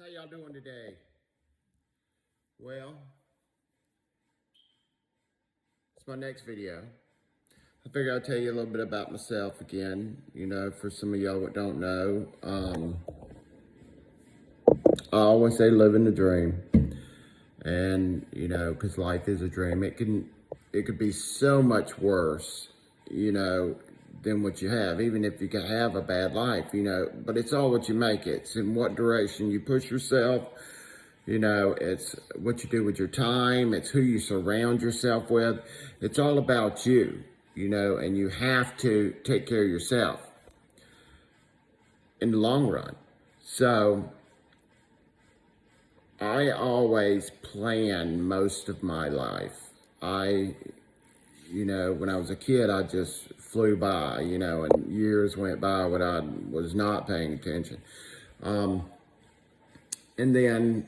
How y'all doing today? Well, it's my next video. I figure I'll tell you a little bit about myself again. You know, for some of y'all that don't know, I always say living the dream, and you know, because life is a dream. It could be so much worse, you know, than what you have. Even if you can have a bad life, you know, but it's all what you make it. It's in what direction you push yourself. You know, it's what you do with your time. It's who you surround yourself with. It's all about you, you know, and you have to take care of yourself in the long run. So I always plan most of my life. You know, when I was a kid, I just flew by, you know, and years went by when I was not paying attention. And then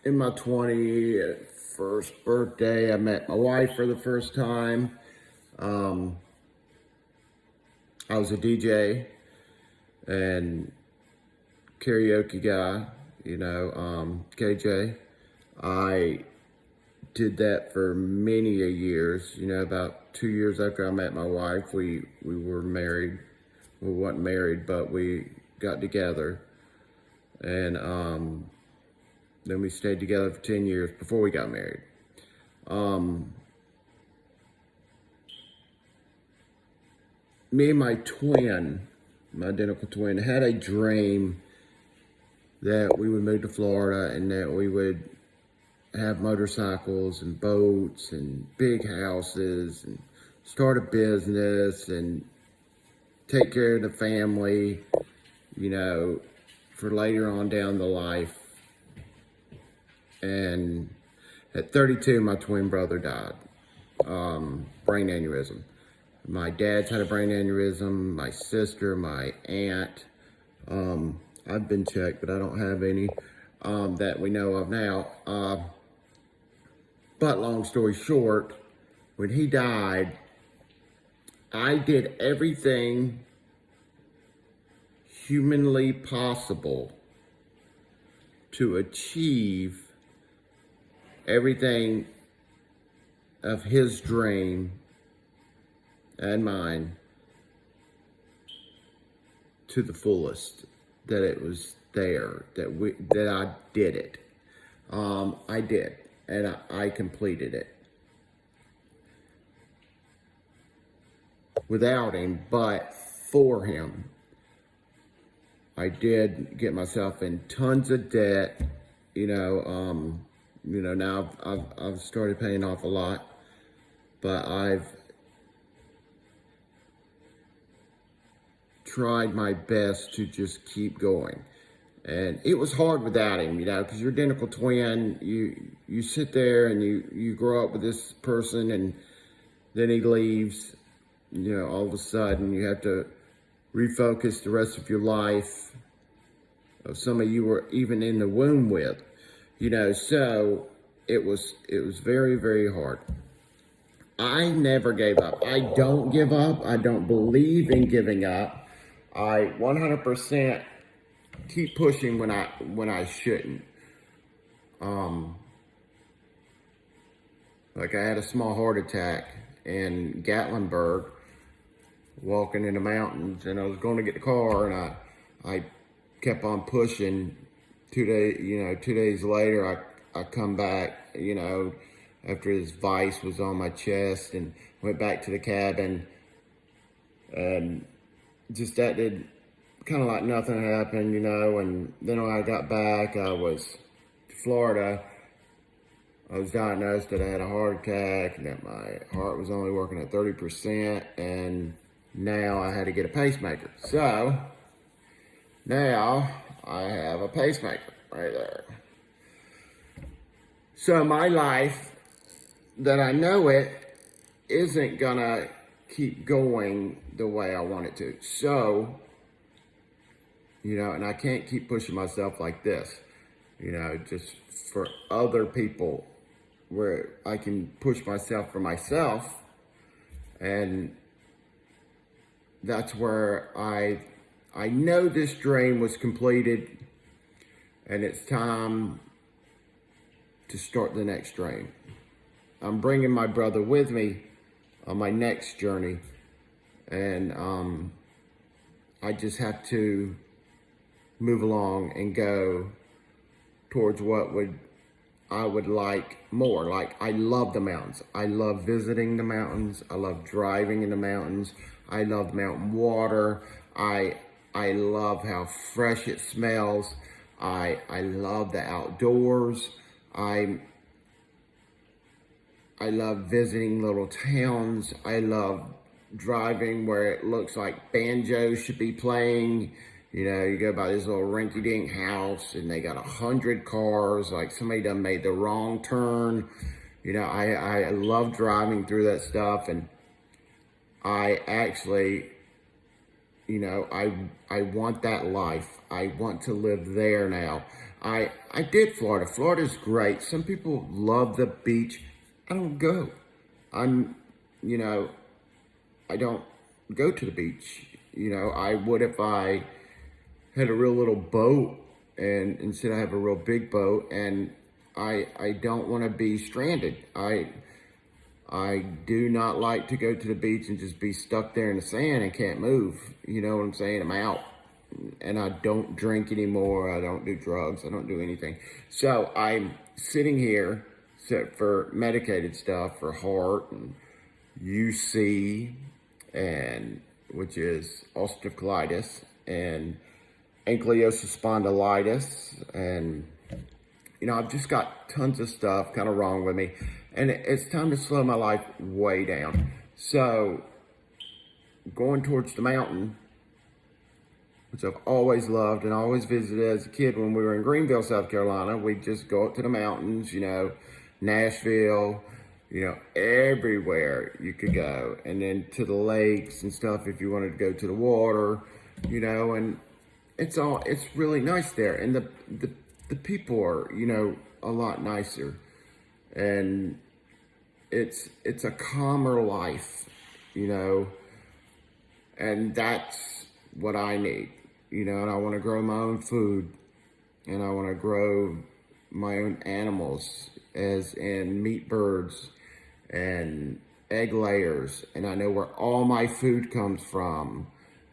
in my 21st birthday, I met my wife for the first time. I was a DJ and karaoke guy, you know, KJ. I did that for many a years. You know, about 2 years after I met my wife, we were married. We weren't married, but we got together. And then we stayed together for 10 years before we got married. Me and my twin, my identical twin, had a dream that we would move to Florida and that we would have motorcycles and boats and big houses and start a business and take care of the family, you know, for later on down the life. And at 32, my twin brother died, brain aneurysm. My dad's had a brain aneurysm, my sister, my aunt. I've been checked, but I don't have any that we know of now. But long story short, when he died, I did everything humanly possible to achieve everything of his dream and mine to the fullest, that it was there, that I did it. I did, and I completed it without him, but for him. I did get myself in tons of debt, you know. Now I've started paying off a lot, but I've tried my best to just keep going. And it was hard without him, you know, because you're identical twin. You sit there and you grow up with this person, and then he leaves. You know, all of a sudden you have to refocus the rest of your life of somebody you were even in the womb with, you know. So it was very, very hard. I never gave up. I don't give up. I don't believe in giving up. I 100% keep pushing when I shouldn't. Like I had a small heart attack in Gatlinburg, walking in the mountains, and I was going to get the car, and I kept on pushing. 2 days later, I come back, you know, after his vice was on my chest, and went back to the cabin, and just that did kind of like nothing happened, you know. And then when I got back, I was to Florida. I was diagnosed that I had a heart attack and that my heart was only working at 30%, and now I had to get a pacemaker. So now I have a pacemaker right there. So my life that I know it isn't gonna keep going the way I want it to. So, you know, and I can't keep pushing myself like this, you know, just for other people, where I can push myself for myself. And that's where I I know this dream was completed, and it's time to start the next dream. I'm bringing my brother with me on my next journey, and I just have to move along and go towards what I would like more. Like, I love the mountains. I love visiting the mountains. I love driving in the mountains. I love mountain water. I love how fresh it smells. I love the outdoors. I love visiting little towns. I love driving where it looks like banjos should be playing. You know, you go by this little rinky-dink house and they got 100 cars, like somebody done made the wrong turn. You know, I love driving through that stuff, and I actually, you know, I want that life. I want to live there now. I did Florida. Florida's great. Some people love the beach. I don't go. You know, I don't go to the beach. You know, I would if I had a real little boat, and instead I have a real big boat, and I don't want to be stranded. I do not like to go to the beach and just be stuck there in the sand and can't move. You know what I'm saying? I'm out. And I don't drink anymore. I don't do drugs. I don't do anything. So I'm sitting here, except for medicated stuff for heart and UC, and which is ulcerative colitis, and ankylosing spondylitis, and you know, I've just got tons of stuff kind of wrong with me, and it's time to slow my life way down. So going towards the mountain, which I've always loved and always visited as a kid. When we were in Greenville, South Carolina, we'd just go up to the mountains, you know, Nashville, you know, everywhere you could go, and then to the lakes and stuff if you wanted to go to the water, you know, and it's really nice there, and the people are, you know, a lot nicer, and it's a calmer life, you know, and that's what I need, you know. And I want to grow my own food, and I want to grow my own animals, as in meat birds and egg layers, and I know where all my food comes from,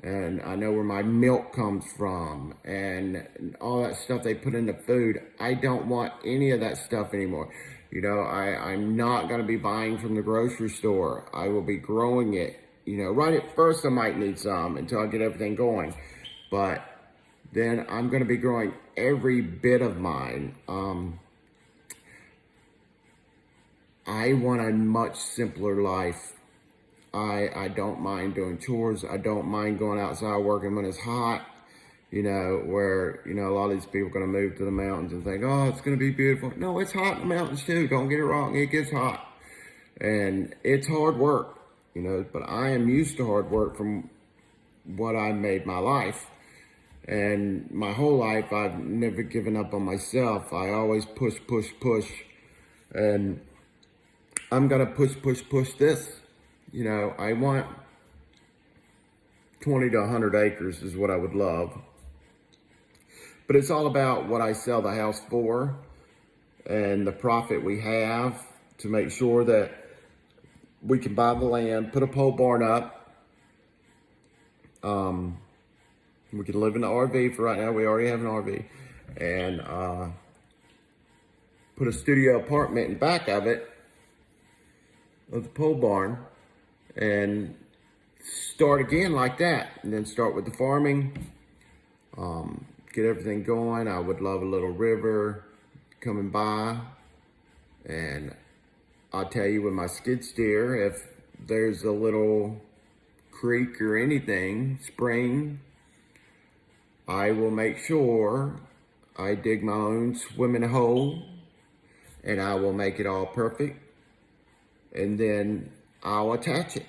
and I know where my milk comes from, and all that stuff they put in the food. I don't want any of that stuff anymore. You know, I'm not going to be buying from the grocery store. I will be growing it. You know, right at first I might need some until I get everything going, but then I'm going to be growing every bit of mine. I want a much simpler life. I don't mind doing chores. I don't mind going outside working when it's hot, you know, where, you know, a lot of these people are going to move to the mountains and think, oh, it's going to be beautiful. No, it's hot in the mountains too. Don't get it wrong. It gets hot, and it's hard work, you know, but I am used to hard work from what I made my life. And my whole life, I've never given up on myself. I always push, and I'm going to push this. You know, I want 20 to 100 acres is what I would love. But it's all about what I sell the house for and the profit we have to make sure that we can buy the land, put a pole barn up. We can live in the RV for right now. We already have an RV. And put a studio apartment in back of it, of the pole barn, and start again like that, and then start with the farming, get everything going. I would love a little river coming by, and I'll tell you, with my skid steer, if there's a little creek or anything, spring, I will make sure I dig my own swimming hole, and I will make it all perfect, and then I'll attach it.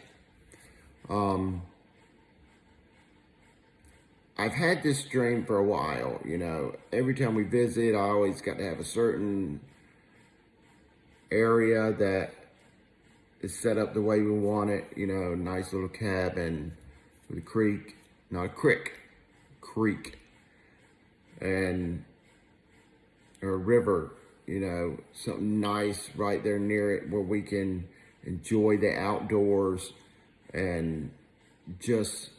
I've had this dream for a while, you know. Every time we visit, I always got to have a certain area that is set up the way we want it, you know, nice little cabin with a creek, not a crick, creek and or a river, you know, something nice right there near it where we can enjoy the outdoors and just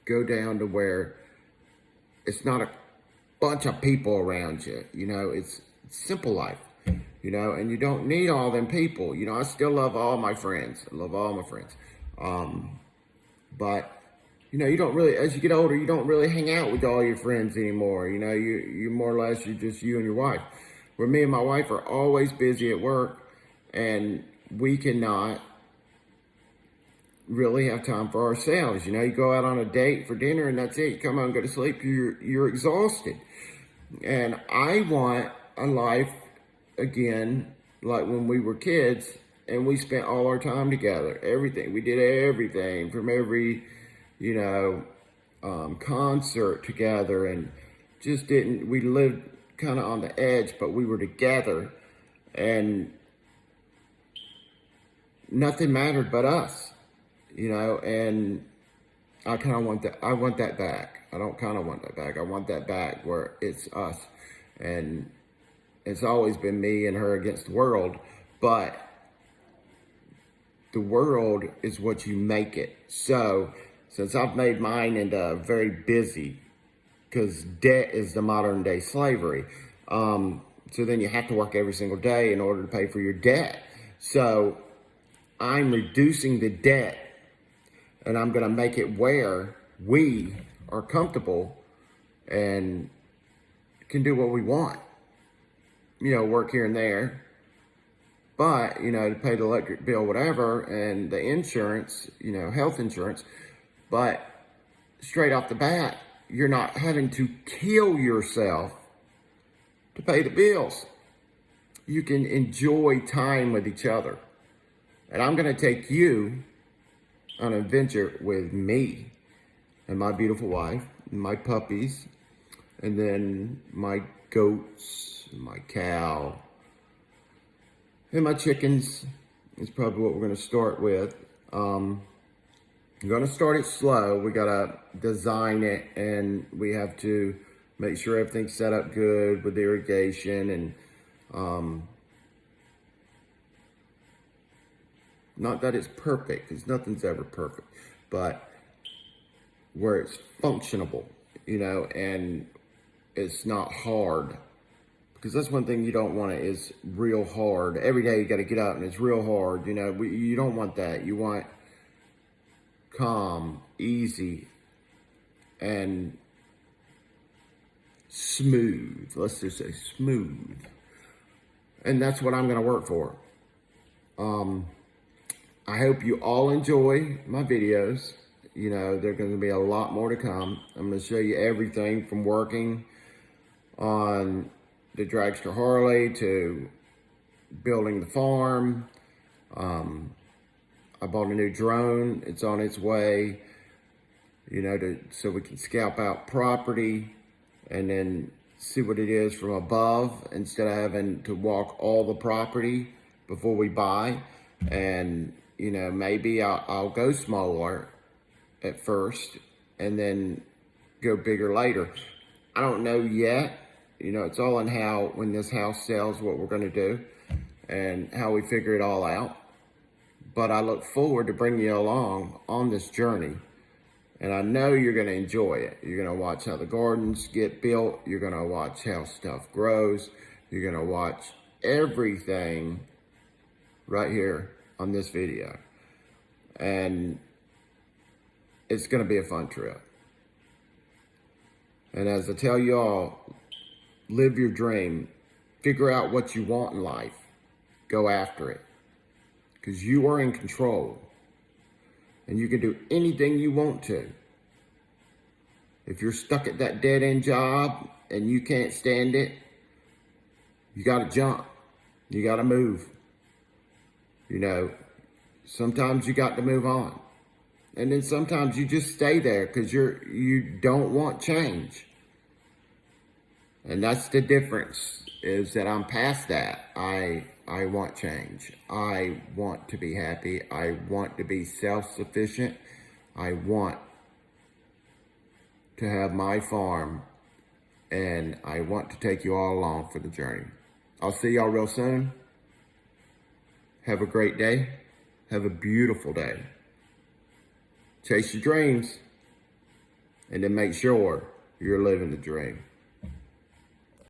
go down to where it's not a bunch of people around you. You know, it's simple life, you know, and you don't need all them people. You know, I still love all my friends. I love all my friends. But, you know, you don't really, as you get older, you don't really hang out with all your friends anymore. You know, you more or less, you just you and your wife. Where me and my wife are always busy at work, and we cannot really have time for ourselves. You know, you go out on a date for dinner and that's it. You come home, go to sleep, you're exhausted. And I want a life again, like when we were kids and we spent all our time together. Everything. We did everything from every, you know, concert together, and just didn't, we lived kind of on the edge, but we were together and nothing mattered but us. You know, and I kind of want that. I want that back. I don't kind of want that back. I want that back where it's us. And it's always been me and her against the world. But the world is what you make it. So since I've made mine into very busy, because debt is the modern day slavery. So then you have to work every single day in order to pay for your debt. So I'm reducing the debt. And I'm going to make it where we are comfortable and can do what we want. You know, work here and there. But, you know, to pay the electric bill, whatever, and the insurance, you know, health insurance. But straight off the bat, you're not having to kill yourself to pay the bills. You can enjoy time with each other. And I'm going to take you on an adventure with me and my beautiful wife, and my puppies, and then my goats, and my cow, and my chickens is probably what we're going to start with. We're going to start it slow. We got to design it, and we have to make sure everything's set up good with irrigation, and not that it's perfect, because nothing's ever perfect, but where it's functionable, you know, and it's not hard. Because that's one thing you don't want is real hard. Every day you got to get up and it's real hard, you know. You don't want that. You want calm, easy, and smooth. Let's just say smooth. And that's what I'm going to work for. I hope you all enjoy my videos. You know, there's going to be a lot more to come. I'm going to show you everything from working on the dragster Harley to building the farm. I bought a new drone. It's on its way, you know, so we can scalp out property and then see what it is from above instead of having to walk all the property before we buy. And, you know, maybe I'll go smaller at first and then go bigger later. I don't know yet. You know, it's all in how, when this house sells, what we're going to do and how we figure it all out. But I look forward to bringing you along on this journey. And I know you're going to enjoy it. You're going to watch how the gardens get built. You're going to watch how stuff grows. You're going to watch everything right here on this video. And it's going to be a fun trip. And as I tell you all, live your dream. Figure out what you want in life. Go after it. Because you are in control. And you can do anything you want to. If you're stuck at that dead-end job and you can't stand it, you got to jump. You got to move. You know, sometimes you got to move on. And then sometimes you just stay there because you don't want change. And that's the difference, is that I'm past that. I want change. I want to be happy. I want to be self-sufficient. I want to have my farm, and I want to take you all along for the journey. I'll see y'all real soon. Have a great day. Have a beautiful day. Chase your dreams, and then make sure you're living the dream.